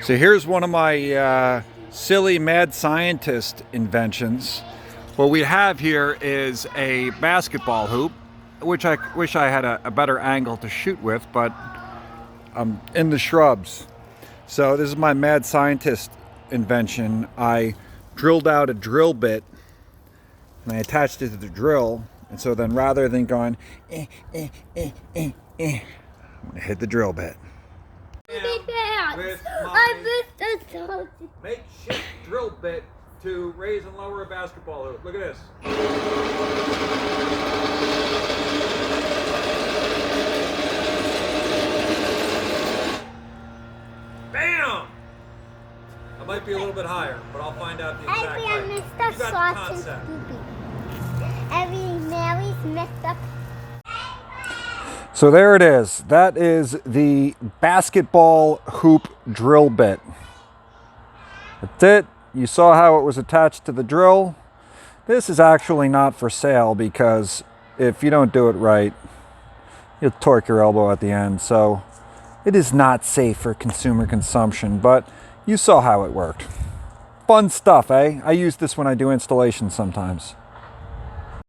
So here's one of my silly mad scientist inventions. What we have here is a basketball hoop, which I wish I had a better angle to shoot with, but I'm in the shrubs. So this is my mad scientist invention. I drilled out a drill bit and I attached it to the drill. And so then rather than going, I'm gonna hit the drill bit. With my makeshift drill bit to raise and lower a basketball hoop. Look at this. Bam! I might be a little bit higher, but I'll find out the exact height. You got the concept. Mary's messed up. So there it is. That is the basketball hoop drill bit. That's it. You saw how it was attached to the drill. This is actually not for sale because if you don't do it right, you'll torque your elbow at the end. So it is not safe for consumer consumption, but you saw how it worked. Fun stuff, eh? I use this when I do installations sometimes.